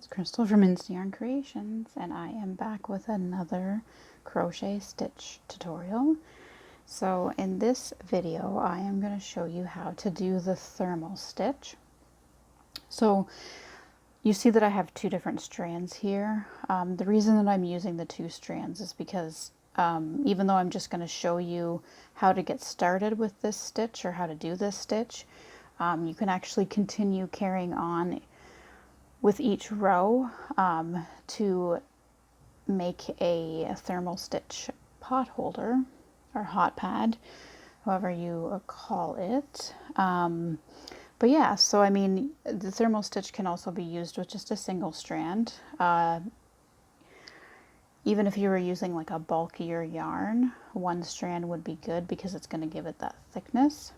it's Crystal from Yarn Creations, and I am back with another crochet stitch tutorial. So in this video I am going to show you how to do the thermal stitch. So you see that I have two different strands here. The reason that I'm using the two strands is because even though I'm just going to show you how to get started with this stitch or how to do this stitch, you can actually continue carrying on with each row to make a thermal stitch pot holder or hot pad, however you call it. But yeah, so I mean, the thermal stitch can also be used with just a single strand. Even if you were using like a bulkier yarn, one strand would be good because it's going to give it that thickness.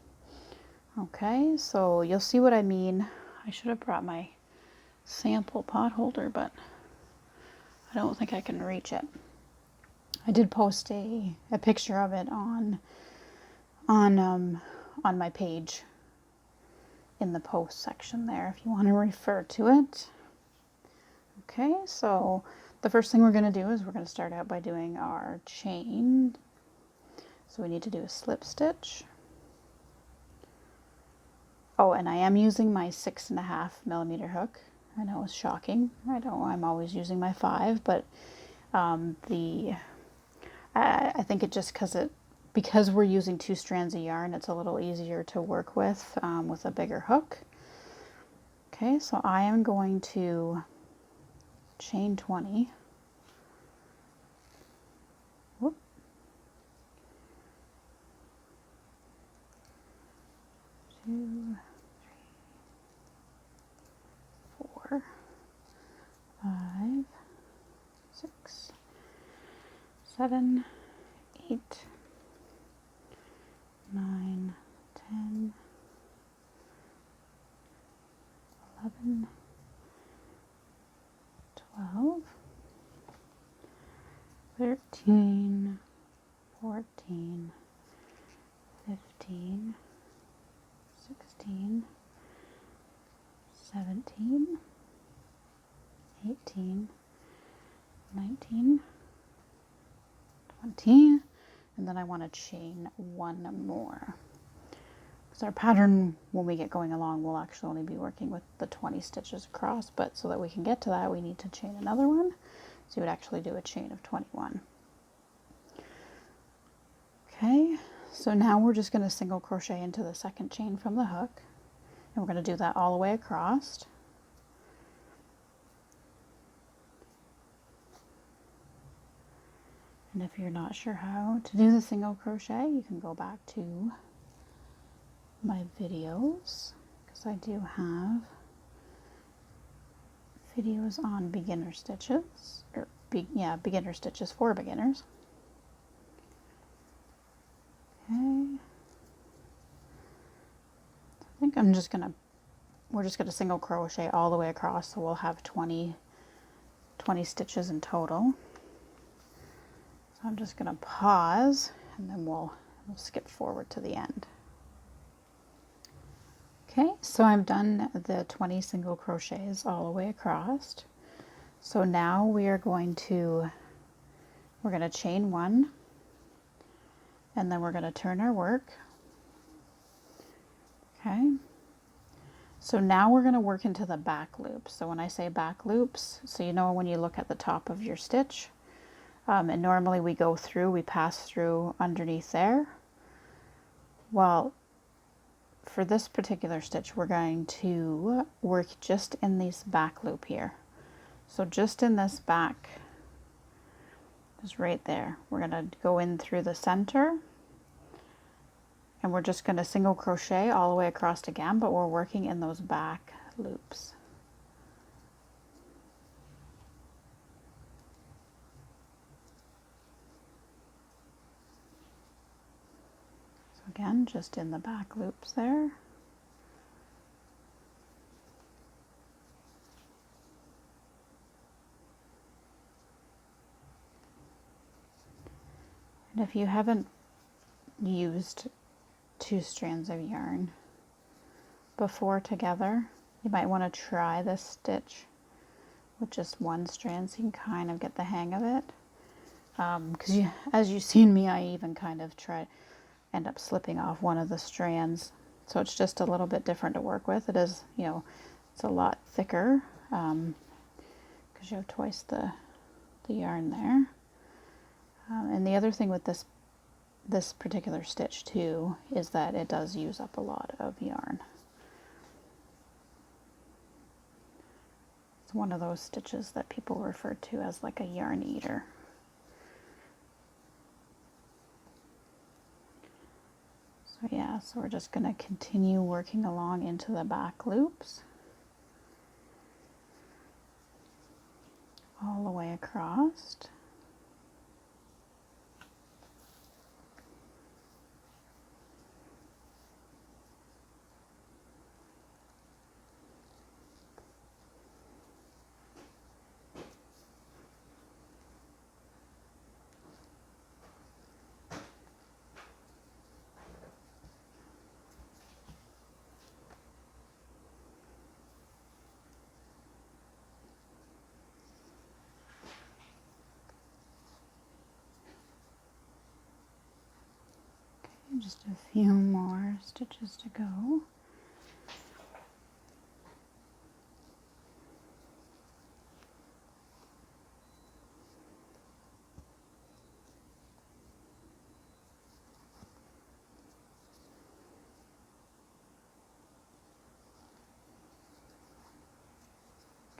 Okay, so you'll see what I mean. I should have brought my sample pot holder, but I don't think I can reach it. I did post a picture of it on my page in the post section there if you want to refer to it. Okay, so the first thing we're going to do is we're going to start out by doing our chain. So we need to do a slip stitch. Oh, and I am using my 6.5mm hook. I know it's shocking. I'm always using my 5, but I think it just because we're using two strands of yarn, it's a little easier to work with a bigger hook. Okay, so I am going to chain 20. Whoop. 2, 3, 4, 5, 6, 7, 8, 9, 10, 11, 12, 13, 14, 15, 16, 17, 18, 19, 20, and then I want to chain one more. Because our pattern, when we get going along, we'll actually only be working with the 20 stitches across, but so that we can get to that, we need to chain another one. So you would actually do a chain of 21. Okay, so now we're just going to single crochet into the second chain from the hook, and we're going to do that all the way across. And if you're not sure how to do the single crochet, you can go back to my videos, because I do have videos on beginner stitches, or beginner stitches for beginners. Okay. I think we're just gonna single crochet all the way across, so we'll have 20 stitches in total. So I'm just gonna pause, and then we'll skip forward to the end. Okay, so I've done the 20 single crochets all the way across. So now we're going to chain one, and then we're going to turn our work. Okay, so now we're going to work into the back loops. So when I say back loops, so you know when you look at the top of your stitch, and normally we pass through underneath there. Well, for this particular stitch, we're going to work just in this back loop here. So just in this back, just right there, we're going to go in through the center, and we're just going to single crochet all the way across again, but we're working in those back loops. Again, just in the back loops there. And if you haven't used two strands of yarn before together, you might want to try this stitch with just one strand so you can kind of get the hang of it. Because as you've seen me, I even kind of end up slipping off one of the strands. So it's just a little bit different to work with. It is, you know, it's a lot thicker because you have twice the yarn there. And the other thing with this particular stitch too is that it does use up a lot of yarn. It's one of those stitches that people refer to as like a yarn eater. So yeah, so we're just going to continue working along into the back loops all the way across. Just a few more stitches to go.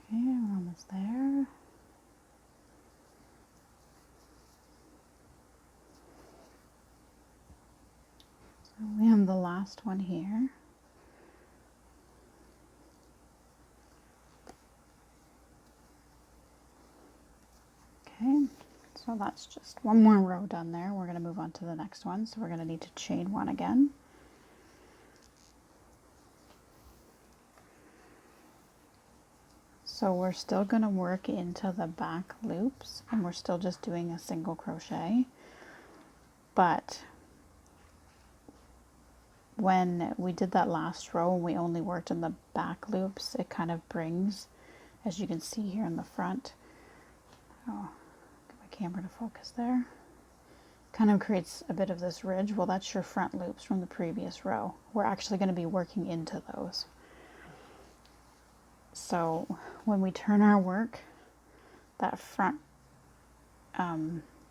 Okay, we're almost there. So we have the last one here. Okay, so that's just one more row done there. We're going to move on to the next one. So we're going to need to chain one again. So we're still going to work into the back loops, and we're still just doing a single crochet. But when we did that last row and we only worked in the back loops, it kind of brings, as you can see here in the front, oh, get my camera to focus there, kind of creates a bit of this ridge. Well, that's your front loops from the previous row. We're actually going to be working into those. So when we turn our work, that front,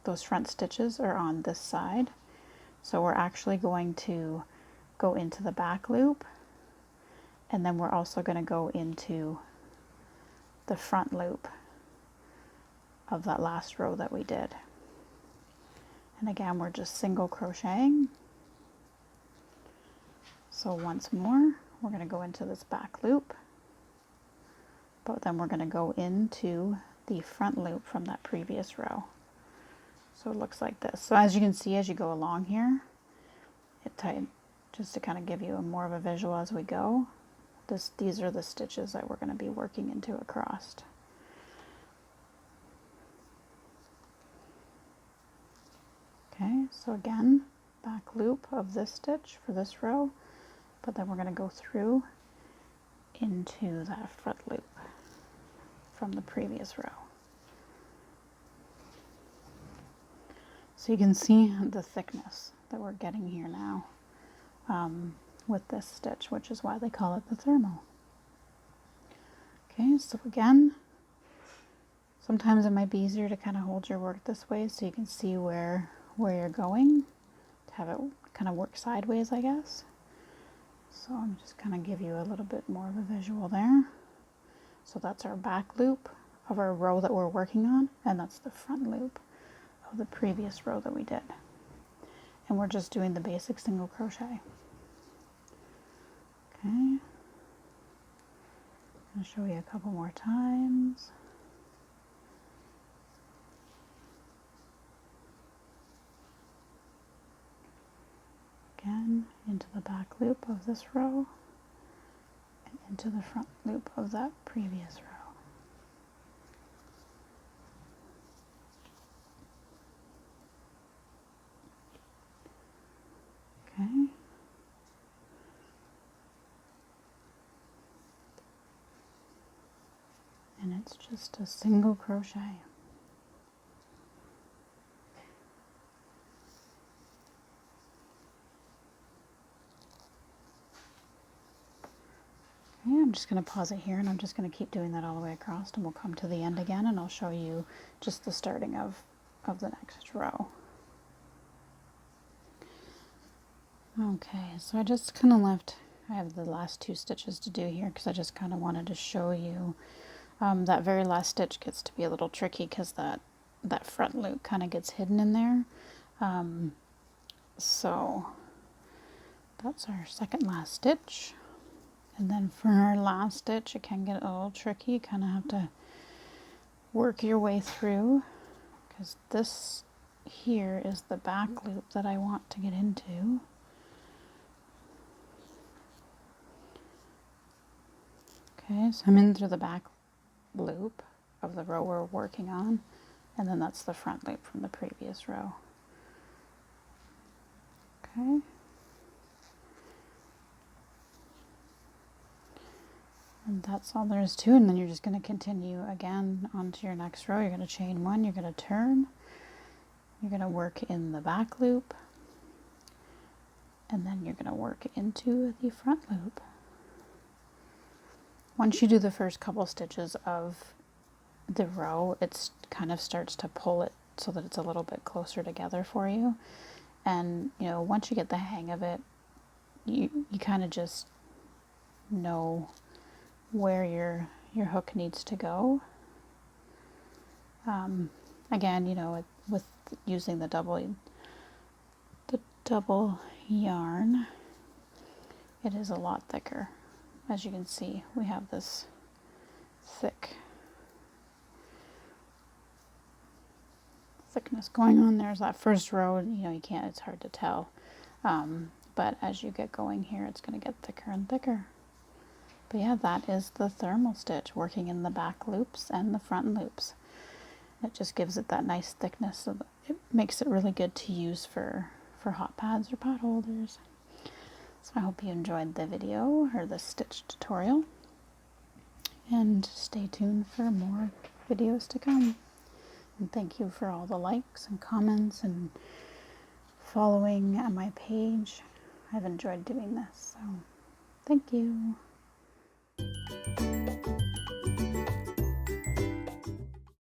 those front stitches are on this side. So we're actually going to go into the back loop, and then we're also going to go into the front loop of that last row that we did. And again, we're just single crocheting. So once more, we're going to go into this back loop, but then we're going to go into the front loop from that previous row. So it looks like this. So as you can see, as you go along here, just to kind of give you more of a visual as we go, these are the stitches that we're going to be working into across. Okay, so again, back loop of this stitch for this row, but then we're going to go through into that front loop from the previous row. So you can see the thickness that we're getting here now with this stitch, which is why they call it the thermal. Okay, so again, sometimes it might be easier to kind of hold your work this way so you can see where you're going, to have it kind of work sideways, I guess. So I'm just kind of give you a little bit more of a visual there. So that's our back loop of our row that we're working on, and that's the front loop of the previous row that we did. And we're just doing the basic single crochet. Okay, I'm going to show you a couple more times. Again, into the back loop of this row and into the front loop of that previous row. Okay. And That's just a single crochet. Okay, I'm just going to pause it here, and I'm just going to keep doing that all the way across, and we'll come to the end again, and I'll show you just the starting of the next row. Okay, so I just kind of left, I have the last 2 stitches to do here because I just kind of wanted to show you that very last stitch gets to be a little tricky because that front loop kind of gets hidden in there. So that's our second last stitch. And then for our last stitch, it can get a little tricky. You kind of have to work your way through because this here is the back loop that I want to get into. Okay, so I'm in through the back loop of the row we're working on, and then that's the front loop from the previous row. Okay. And that's all there is to it, and then you're just going to continue again onto your next row. You're going to chain 1, you're going to turn, you're going to work in the back loop, and then you're going to work into the front loop. Once you do the first couple stitches of the row, it kind of starts to pull it so that it's a little bit closer together for you. And you know, once you get the hang of it, you kind of just know where your hook needs to go. Again, you know, with using the double yarn, it is a lot thicker. As you can see, we have this thickness going on. There's that first row, you know, it's hard to tell. But as you get going here, it's going to get thicker and thicker. But yeah, that is the thermal stitch, working in the back loops and the front loops. It just gives it that nice thickness, so that it makes it really good to use for hot pads or pot holders. So I hope you enjoyed the video or the stitch tutorial, and stay tuned for more videos to come. And thank you for all the likes and comments and following my page. I've enjoyed doing this, so thank you.